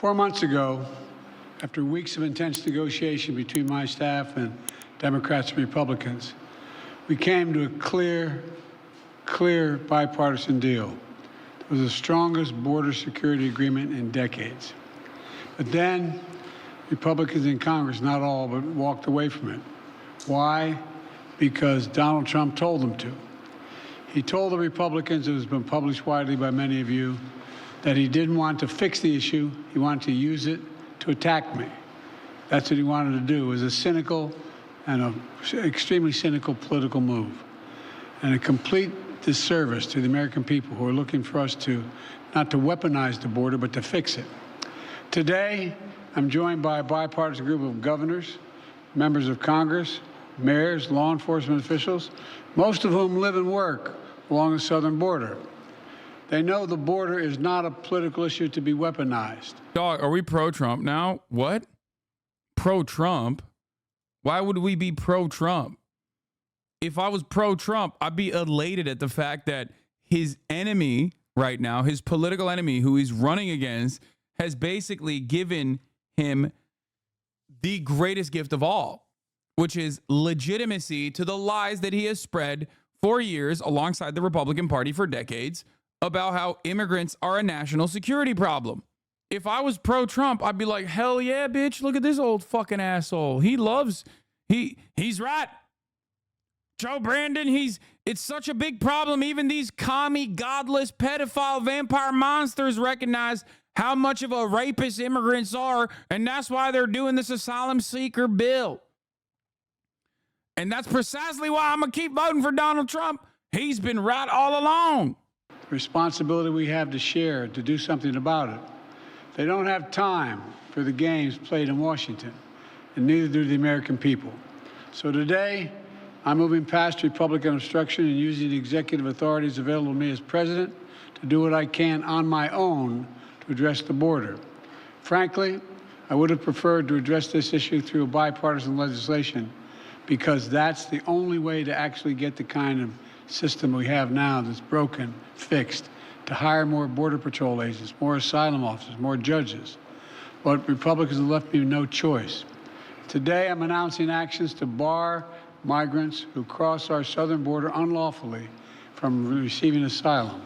4 months ago, after weeks of intense negotiation between my staff and Democrats and Republicans, we came to a clear bipartisan deal. It was the strongest border security agreement in decades. But then Republicans in Congress, not all, but walked away from it. Why? Because Donald Trump told them to. He told the Republicans, it has been published widely by many of you, that he didn't want to fix the issue. He wanted to use it to attack me. That's what he wanted to do. It was a cynical and an extremely cynical political move, and a complete disservice to the American people who are looking for us to not to weaponize the border, but to fix it. Today, I'm joined by a bipartisan group of governors, members of Congress, mayors, law enforcement officials, most of whom live and work along the southern border. They know the border is not a political issue to be weaponized. Dog, are we pro-Trump now? What? Pro-Trump? Why would we be pro-Trump? If I was pro-Trump, I'd be elated at the fact that his enemy right now, his political enemy who he's running against, has basically given him the greatest gift of all, which is legitimacy to the lies that he has spread for years alongside the Republican Party for decades about how immigrants are a national security problem. If I was pro-Trump, I'd be like, hell yeah, bitch, look at this old fucking asshole. He's right. Joe Brandon, it's such a big problem. Even these commie, godless, pedophile, vampire monsters recognize how much of a rapist immigrants are, and that's why they're doing this asylum seeker bill. And that's precisely why I'm going to keep voting for Donald Trump. He's been right all along. Responsibility we have to share to do something about it. They don't have time for the games played in Washington, and neither do the American people. So today, I'm moving past Republican obstruction and using the executive authorities available to me as president to do what I can on my own to address the border. Frankly, I would have preferred to address this issue through a bipartisan legislation, because that's the only way to actually get the kind of system we have now that's broken, fixed, to hire more Border Patrol agents, more asylum officers, more judges. But Republicans have left me no choice. Today, I'm announcing actions to bar migrants who cross our southern border unlawfully from receiving asylum.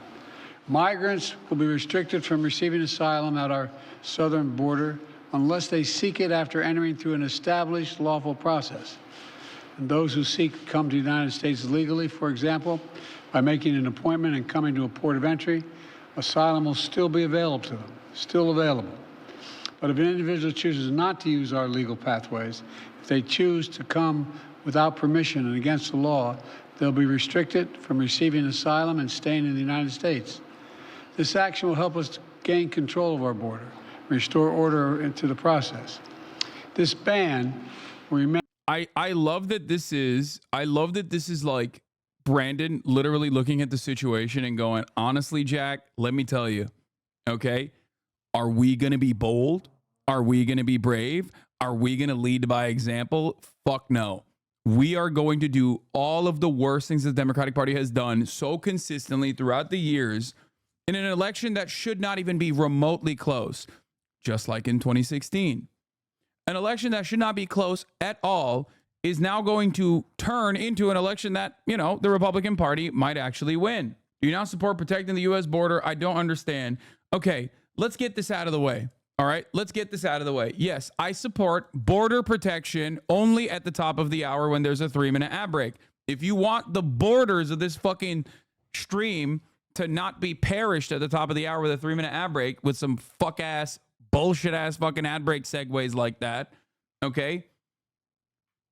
Migrants will be restricted from receiving asylum at our southern border unless they seek it after entering through an established lawful process. And those who seek to come to the United States legally, for example, by making an appointment and coming to a port of entry, asylum will still be available to them, still available. But if an individual chooses not to use our legal pathways, if they choose to come without permission and against the law, they'll be restricted from receiving asylum and staying in the United States. This action will help us gain control of our border, restore order into the process. This ban will remain. I love that this is like Brandon literally looking at the situation and going, honestly, Jack, let me tell you, okay, are we going to be bold? Are we going to be brave? Are we going to lead by example? Fuck no. We are going to do all of the worst things the Democratic Party has done so consistently throughout the years in an election that should not even be remotely close, just like in 2016. An election that should not be close at all is now going to turn into an election that, you know, the Republican Party might actually win. Do you now support protecting the U.S. border? I don't understand. Okay, let's get this out of the way. All right, let's get this out of the way. Yes, I support border protection only at the top of the hour when there's a 3-minute ad break. If you want the borders of this fucking stream to not be perished at the top of the hour with a 3-minute ad break with some bullshit ass fucking ad break segues like that, okay,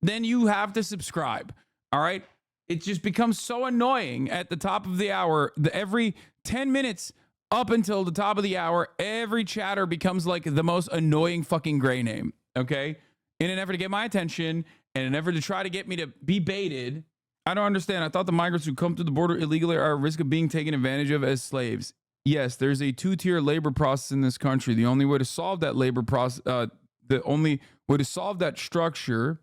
then you have to subscribe. All right, it just becomes so annoying at the top of the hour. Every 10 minutes up until the top of the hour, every chatter becomes like the most annoying fucking gray name, okay, in an effort to get my attention and an effort to try to get me to be baited. I don't understand. I thought the migrants who come through the border illegally are at risk of being taken advantage of as slaves. Yes, there's a 2-tier labor process in this country. The only way to solve that labor process, the only way to solve that structure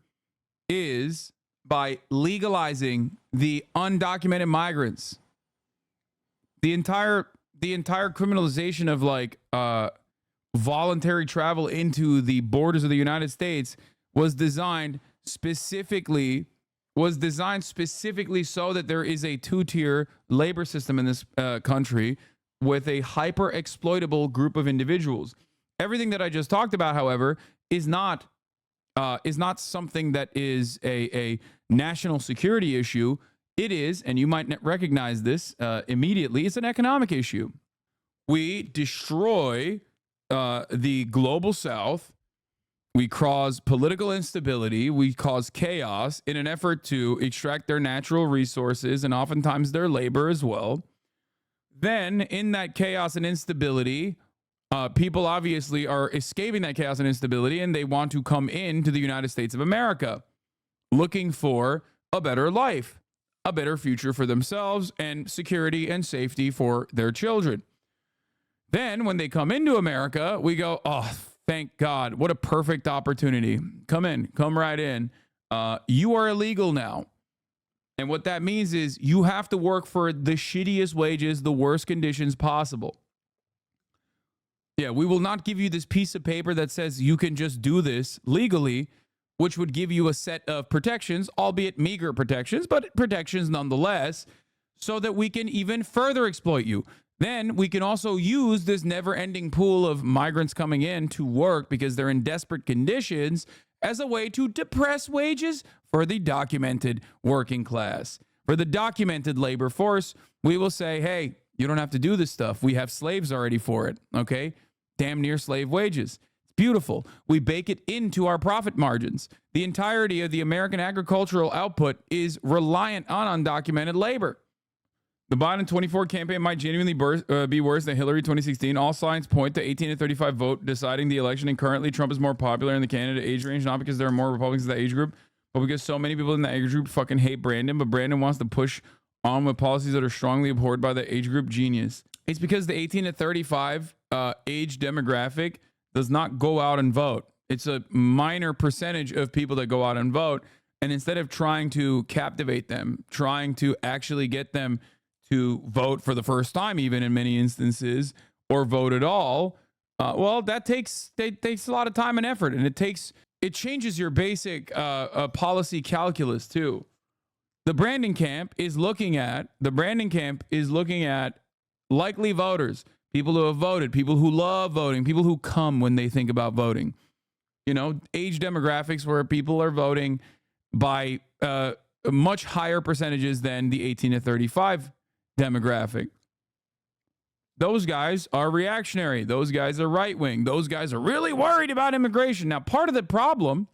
is by legalizing the undocumented migrants. The entire criminalization of like voluntary travel into the borders of the United States was designed specifically so that there is a two-tier labor system in this country with a hyper exploitable group of individuals. Everything that I just talked about, however, is not something that is a national security issue. It is, and you might recognize this immediately, it's an economic issue. We destroy the global South. We cause political instability. We cause chaos in an effort to extract their natural resources and oftentimes their labor as well. Then, in that chaos and instability, people obviously are escaping that chaos and instability, and they want to come into the United States of America looking for a better life, a better future for themselves, and security and safety for their children. Then when they come into America, we go, oh, thank God. What a perfect opportunity. Come in, come right in. You are illegal now. And what that means is you have to work for the shittiest wages, the worst conditions possible. Yeah, we will not give you this piece of paper that says you can just do this legally, which would give you a set of protections, albeit meager protections, but protections nonetheless, so that we can even further exploit you. Then we can also use this never-ending pool of migrants coming in to work because they're in desperate conditions as a way to depress wages for the documented working class. For the documented labor force, we will say, hey, you don't have to do this stuff. We have slaves already for it, okay? Damn near slave wages. It's beautiful. We bake it into our profit margins. The entirety of the American agricultural output is reliant on undocumented labor. The Biden 24 campaign might genuinely be worse than Hillary 2016. All signs point to 18 to 35 vote deciding the election, and currently Trump is more popular in the candidate age range, not because there are more Republicans in that age group, but because so many people in that age group fucking hate Brandon, but Brandon wants to push on with policies that are strongly abhorred by the age group. Genius. It's because the 18 to 35 age demographic does not go out and vote. It's a minor percentage of people that go out and vote, and instead of trying to captivate them, trying to actually get them to vote for the first time, even in many instances, or vote at all, well, that takes a lot of time and effort, and it changes your basic policy calculus too. The Brandon camp is looking at likely voters, people who have voted, people who love voting, people who come when they think about voting. You know, age demographics where people are voting by much higher percentages than the 18 to 35 demographic. Those guys are reactionary. Those guys are right wing. Those guys are really worried about immigration. Now, part of the problem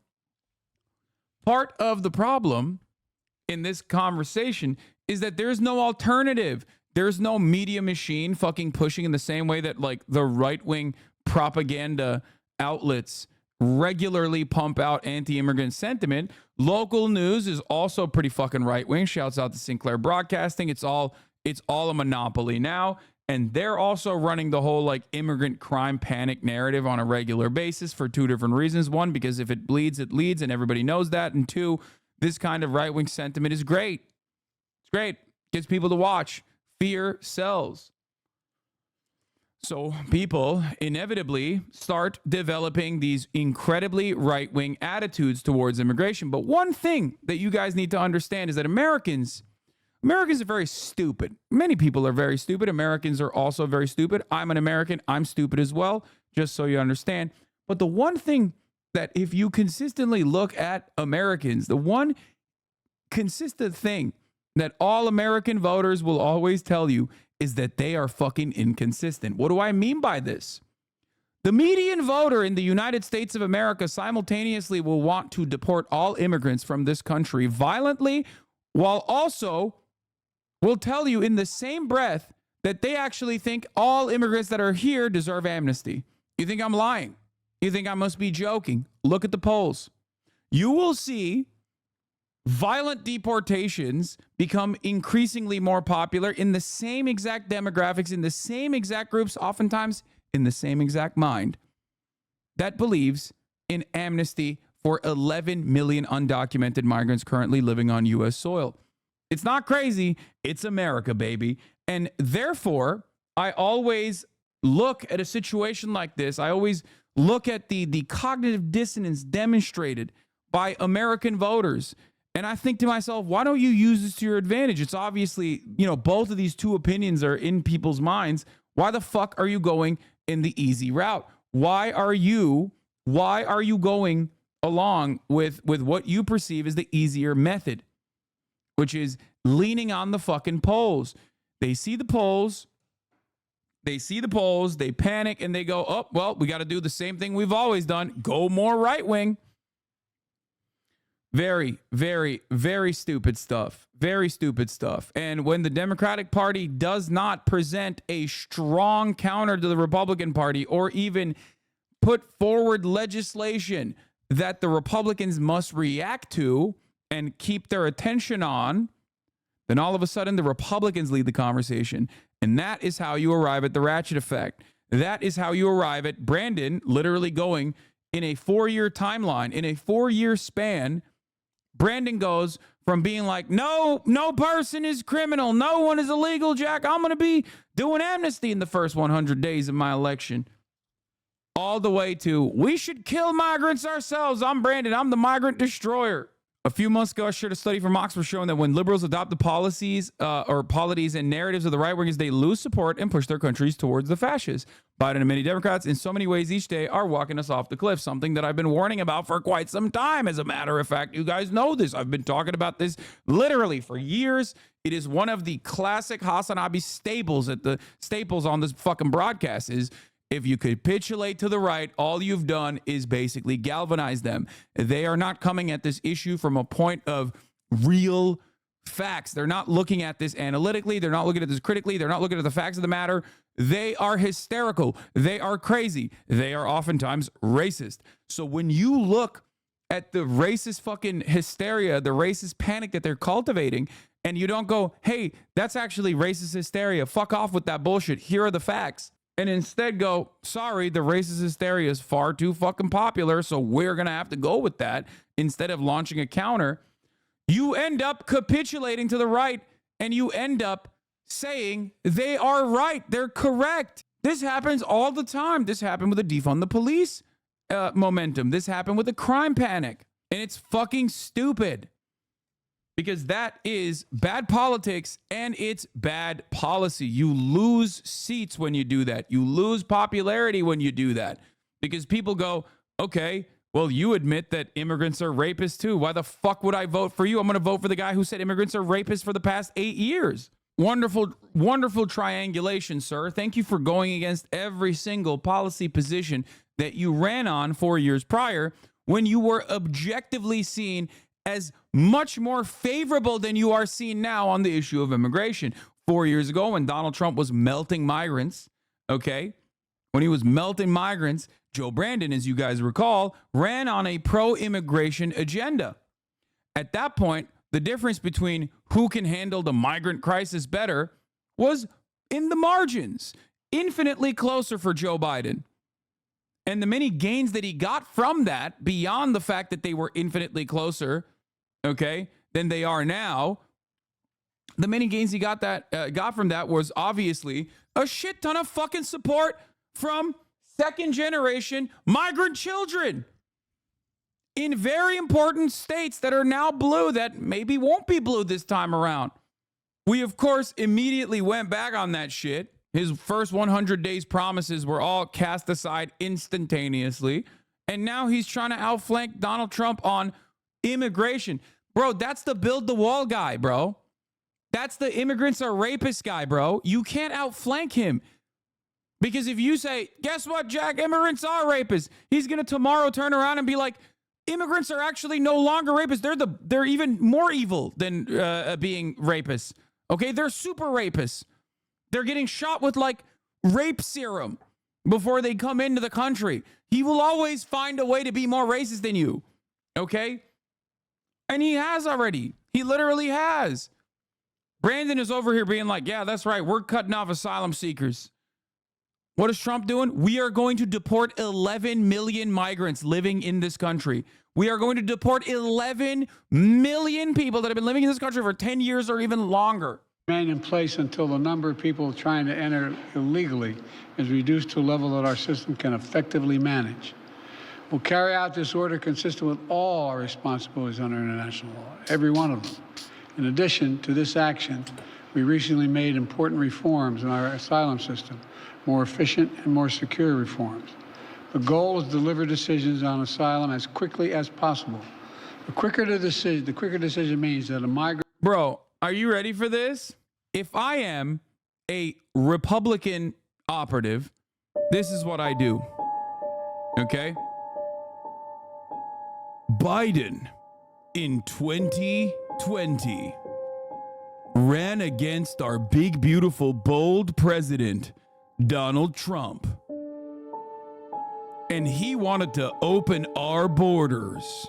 in this conversation is that there's no alternative. There's no media machine fucking pushing in the same way that like the right wing propaganda outlets regularly pump out anti-immigrant sentiment. Local news is also pretty fucking right wing. Shouts out to Sinclair Broadcasting. It's all a monopoly now. And they're also running the whole like immigrant crime panic narrative on a regular basis for two different reasons. One, because if it bleeds, it leads, and everybody knows that. And two, this kind of right-wing sentiment is great. It's great. Gets people to watch. Fear sells. So people inevitably start developing these incredibly right-wing attitudes towards immigration. But one thing that you guys need to understand is that Americans are very stupid. Many people are very stupid. Americans are also very stupid. I'm an American. I'm stupid as well, just so you understand. But the one thing that if you consistently look at Americans, the one consistent thing that all American voters will always tell you is that they are fucking inconsistent. What do I mean by this? The median voter in the United States of America simultaneously will want to deport all immigrants from this country violently, while also will tell you in the same breath that they actually think all immigrants that are here deserve amnesty. You think I'm lying? You think I must be joking? Look at the polls. You will see violent deportations become increasingly more popular in the same exact demographics, in the same exact groups, oftentimes in the same exact mind that believes in amnesty for 11 million undocumented migrants currently living on U.S. soil. It's not crazy. It's America, baby. And therefore, I always look at a situation like this, I always look at the cognitive dissonance demonstrated by American voters. And I think to myself, why don't you use this to your advantage? It's obviously, both of these two opinions are in people's minds. Why the fuck are you going in the easy route? Why are you going along with what you perceive as the easier method, which is leaning on the fucking polls? They see the polls, they panic, and they go, oh, well, we got to do the same thing we've always done. Go more right wing. Very, very, very stupid stuff. Very stupid stuff. And when the Democratic Party does not present a strong counter to the Republican Party, or even put forward legislation that the Republicans must react to and keep their attention on, then all of a sudden the Republicans lead the conversation. And that is how you arrive at the ratchet effect. That is how you arrive at Brandon literally going in a 4-year timeline, in a 4-year span. Brandon goes from being like, no person is criminal, no one is illegal, Jack, I'm going to be doing amnesty in the first 100 days of my election, all the way to, we should kill migrants ourselves. I'm Brandon, I'm the migrant destroyer. A few months ago, I shared a study from Oxford showing that when liberals adopt the policies or polities and narratives of the right wingers, they lose support and push their countries towards the fascists. Biden and many Democrats, in so many ways each day, are walking us off the cliff, something that I've been warning about for quite some time. As a matter of fact, you guys know this. I've been talking about this literally for years. It is one of the classic Hasanabi staples on this fucking broadcast is, if you capitulate to the right, all you've done is basically galvanize them. They are not coming at this issue from a point of real facts. They're not looking at this analytically. They're not looking at this critically. They're not looking at the facts of the matter. They are hysterical. They are crazy. They are oftentimes racist. So when you look at the racist fucking hysteria, the racist panic that they're cultivating, and you don't go, hey, that's actually racist hysteria. Fuck off with that bullshit. Here are the facts. And instead go, sorry, the racist hysteria is far too fucking popular, so we're going to have to go with that instead of launching a counter. You end up capitulating to the right, and you end up saying they are right. They're correct. This happens all the time. This happened with the defund the police momentum. This happened with the crime panic. And it's fucking stupid. Because that is bad politics and it's bad policy. You lose seats when you do that. You lose popularity when you do that. Because people go, okay, well, you admit that immigrants are rapists too. Why the fuck would I vote for you? I'm going to vote for the guy who said immigrants are rapists for the past 8 years. Wonderful, wonderful triangulation, sir. Thank you for going against every single policy position that you ran on 4 years prior when you were objectively seen as much more favorable than you are seen now on the issue of immigration. 4 years ago, when Donald Trump was melting migrants, okay, when he was melting migrants, Joe Brandon, as you guys recall, ran on a pro-immigration agenda. At that point, the difference between who can handle the migrant crisis better was in the margins, infinitely closer for Joe Biden. And the many gains that he got from that, beyond the fact that they were infinitely closer, okay, than they are now, the many gains he got from that was obviously a shit ton of fucking support from second generation migrant children in very important states that are now blue that maybe won't be blue this time around. We, of course, immediately went back on that shit. His first 100 days promises were all cast aside instantaneously. And now he's trying to outflank Donald Trump on immigration. Bro, that's the build the wall guy, bro. That's the immigrants are rapists guy, bro. You can't outflank him. Because if you say, guess what, Jack, immigrants are rapists, he's going to tomorrow turn around and be like, immigrants are actually no longer rapists. They're even more evil than being rapists. Okay, they're super rapists. They're getting shot with like rape serum before they come into the country. He will always find a way to be more racist than you. Okay? And he has already. He literally has. Brandon is over here being like, yeah, that's right. We're cutting off asylum seekers. What is Trump doing? We are going to deport 11 million migrants living in this country. We are going to deport 11 million people that have been living in this country for 10 years or even longer. remain in place until the number of people trying to enter illegally is reduced to a level that our system can effectively manage. We'll carry out this order consistent with all our responsibilities under international law, every one of them. In addition to this action, we recently made important reforms in our asylum system, more efficient and more secure reforms. The goal is to deliver decisions on asylum as quickly as possible. The quicker decision means that a migrant... Bro, are you ready for this? If I am a Republican operative, this is what I do. Okay? Biden in 2020 ran against our big, beautiful, bold president, Donald Trump. And he wanted to open our borders.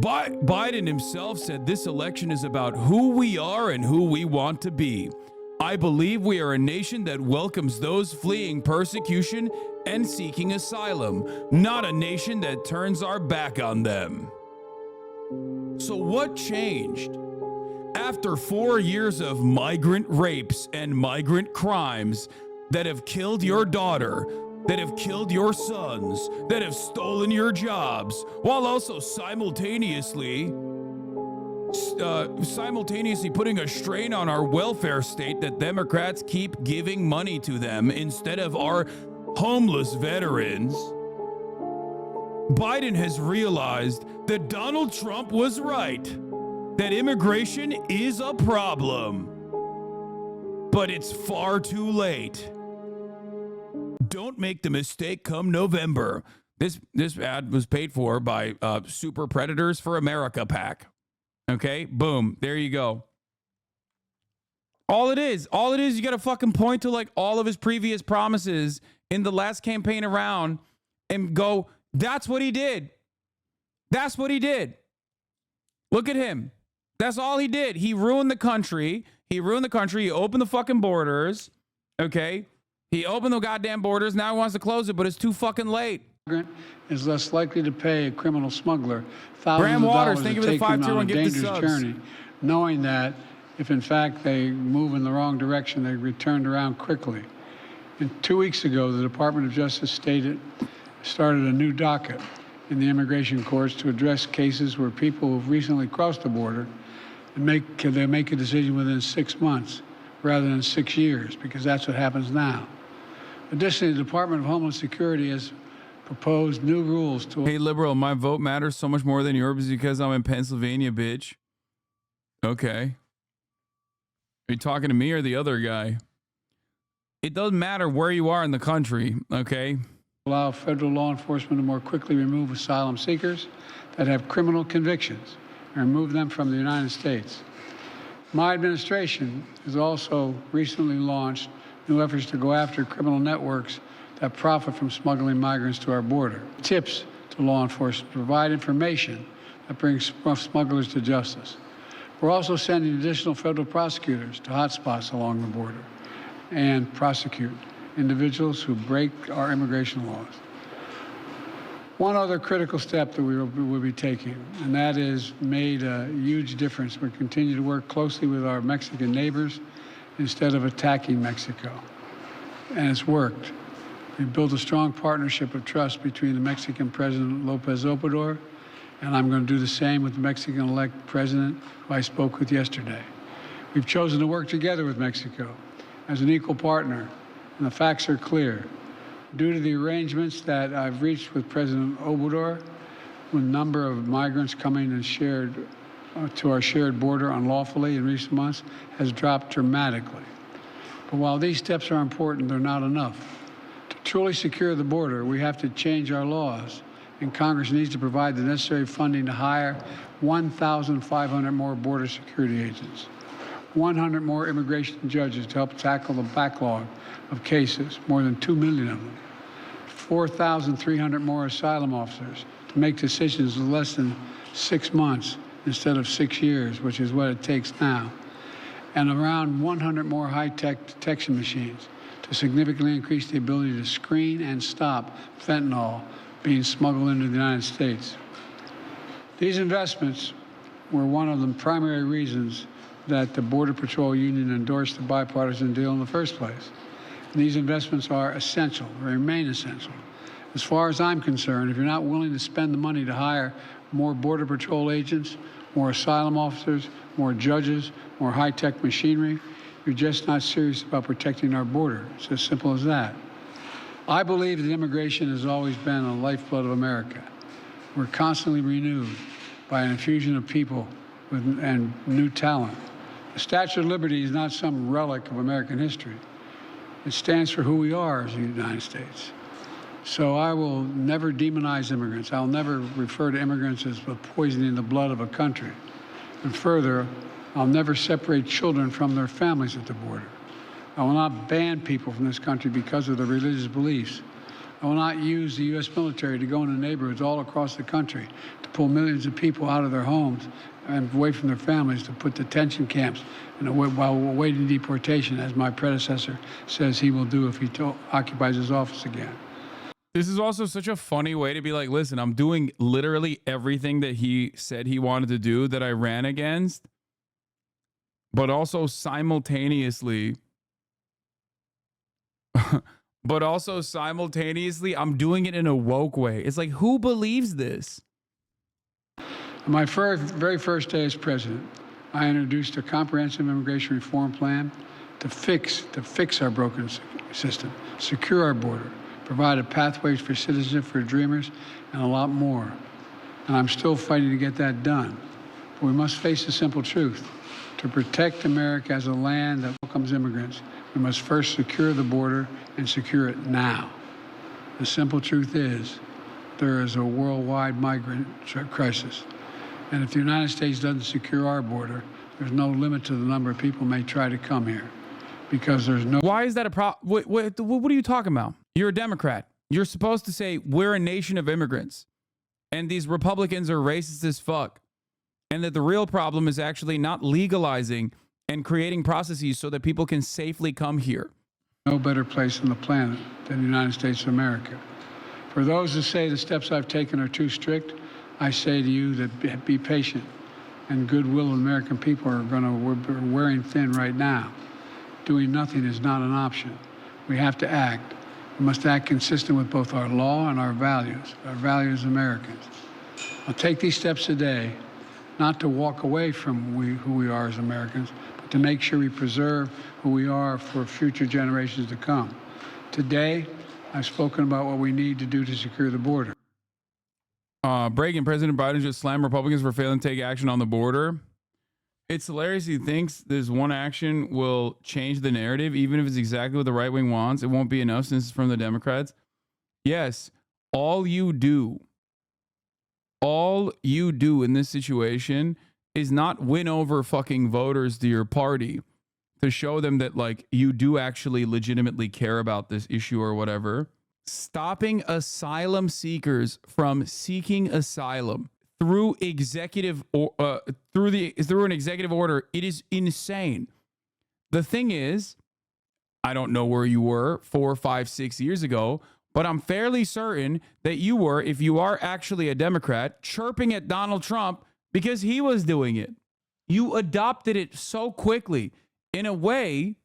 Biden himself said this election is about who we are and who we want to be. I believe we are a nation that welcomes those fleeing persecution and seeking asylum, not a nation that turns our back on them. So what changed? After 4 years of migrant rapes and migrant crimes that have killed your daughter, that have killed your sons, that have stolen your jobs, while also simultaneously putting a strain on our welfare state that Democrats keep giving money to them instead of our homeless veterans, Biden has realized that Donald Trump was right, that immigration is a problem, but it's far too late. Don't make the mistake come November. This ad was paid for by Super Predators for America PAC. Okay, boom, there you go. All it is, you got to fucking point to like all of his previous promises in the last campaign around and go, that's what he did. That's what he did. Look at him. That's all he did. He ruined the country. He opened the fucking borders. Okay. He opened the goddamn borders. Now he wants to close it, but it's too fucking late. Is less likely to pay a criminal smuggler thousands Graham of Waters, dollars thank you to for the take them 521 on a gifted dangerous subs. journey, knowing that if in fact they move in the wrong direction, they returned around quickly. And 2 weeks ago, the Department of Justice started a new docket in the immigration courts to address cases where people who've recently crossed the border and they make a decision within 6 months rather than 6 years, because that's what happens now. Additionally, the Department of Homeland Security has proposed new rules to... Hey, liberal, my vote matters so much more than yours because I'm in Pennsylvania, bitch. Okay. Are you talking to me or the other guy? It doesn't matter where you are in the country, okay? Allow federal law enforcement to more quickly remove asylum seekers that have criminal convictions and remove them from the United States. My administration has also recently launched new efforts to go after criminal networks that profit from smuggling migrants to our border. Tips to law enforcement provide information that brings smugglers to justice. We're also sending additional federal prosecutors to hotspots along the border and prosecute individuals who break our immigration laws. One other critical step that we will be taking, and that has made a huge difference. We continue to work closely with our Mexican neighbors instead of attacking Mexico. And it's worked. We've built a strong partnership of trust between the Mexican President Lopez Obrador, and I'm going to do the same with the Mexican-elect president who I spoke with yesterday. We've chosen to work together with Mexico as an equal partner, and the facts are clear. Due to the arrangements that I've reached with President Obrador, the number of migrants coming and to our shared border unlawfully in recent months has dropped dramatically. But while these steps are important, they're not enough. To truly secure the border, we have to change our laws, and Congress needs to provide the necessary funding to hire 1,500 more border security agents, 100 more immigration judges to help tackle the backlog of cases, more than 2 million of them, 4,300 more asylum officers to make decisions in less than 6 months instead of 6 years, which is what it takes now, and around 100 more high-tech detection machines to significantly increase the ability to screen and stop fentanyl being smuggled into the United States. These investments were one of the primary reasons that the Border Patrol Union endorsed the bipartisan deal in the first place. And these investments are essential, remain essential. As far as I'm concerned, if you're not willing to spend the money to hire more Border Patrol agents, more asylum officers, more judges, more high-tech machinery, you're just not serious about protecting our border. It's as simple as that. I believe that immigration has always been the lifeblood of America. We're constantly renewed by an infusion of people and new talent. The Statue of Liberty is not some relic of American history. It stands for who we are as the United States. So I will never demonize immigrants. I'll never refer to immigrants as poisoning the blood of a country. And further, I'll never separate children from their families at the border. I will not ban people from this country because of their religious beliefs. I will not use the U.S. military to go into neighborhoods all across the country to pull millions of people out of their homes and away from their families to put detention camps while awaiting deportation, as my predecessor says he will do if he occupies his office again. This is also such a funny way to be like, listen, I'm doing literally everything that he said he wanted to do that I ran against, but also simultaneously, I'm doing it in a woke way. It's like, who believes this? On my very first day as president, I introduced a comprehensive immigration reform plan to fix our broken system, secure our border, provide a pathway for citizenship for dreamers, and a lot more. And I'm still fighting to get that done. But we must face the simple truth. To protect America as a land that welcomes immigrants, we must first secure the border and secure it now. The simple truth is, there is a worldwide migrant crisis. And if the United States doesn't secure our border, there's no limit to the number of people who may try to come here. Because there's no... Why is that a problem? What are you talking about? You're a Democrat. You're supposed to say, we're a nation of immigrants. And these Republicans are racist as fuck. And that the real problem is actually not legalizing and creating processes so that people can safely come here. No better place on the planet than the United States of America. For those who say the steps I've taken are too strict, I say to you that be patient. And goodwill of American people are wearing thin right now. Doing nothing is not an option. We have to act. We must act consistent with both our law and our values as Americans. I'll take these steps today, not to walk away from who we are as Americans, but to make sure we preserve who we are for future generations to come. Today, I've spoken about what we need to do to secure the border. President Biden just slammed Republicans for failing to take action on the border. It's hilarious. He thinks this one action will change the narrative, even if it's exactly what the right wing wants. It won't be enough since it's from the Democrats. Yes, all you do in this situation is not win over fucking voters to your party to show them that, like, you do actually legitimately care about this issue or whatever. Stopping asylum seekers from seeking asylum through an executive order, it is insane. The thing is, I don't know where you were 4, 5, 6 years ago, but I'm fairly certain that you were, if you are actually a Democrat, chirping at Donald Trump because he was doing it. You adopted it so quickly. In a way,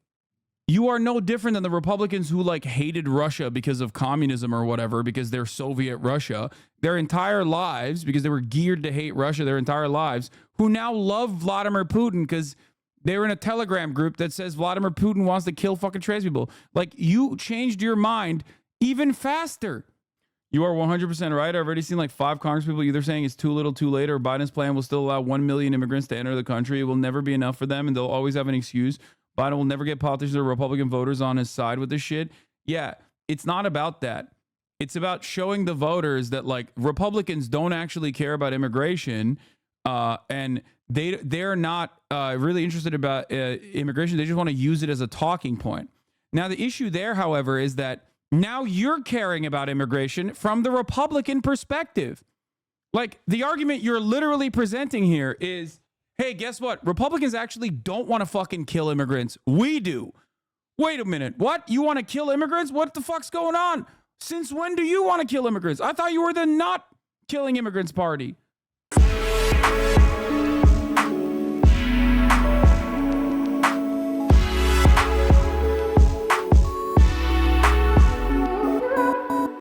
you are no different than the Republicans who like hated Russia because of communism or whatever, because they're Soviet Russia their entire lives, because they were geared to hate Russia their entire lives, who now love Vladimir Putin because they're in a Telegram group that says Vladimir Putin wants to kill fucking trans people. Like, you changed your mind even faster. You are 100% right. I've already seen like 5 Congress people either saying it's too little too late, or Biden's plan will still allow 1 million immigrants to enter the country. It will never be enough for them, and they'll always have an excuse. Biden will never get politicians or Republican voters on his side with this shit. Yeah, it's not about that. It's about showing the voters that, like, Republicans don't actually care about immigration, and they're not really interested about immigration. They just want to use it as a talking point. Now, the issue there, however, is that now you're caring about immigration from the Republican perspective. Like, the argument you're literally presenting here is, hey, guess what? Republicans actually don't want to fucking kill immigrants. We do. Wait a minute. What? You want to kill immigrants? What the fuck's going on? Since when do you want to kill immigrants? I thought you were the not killing immigrants party.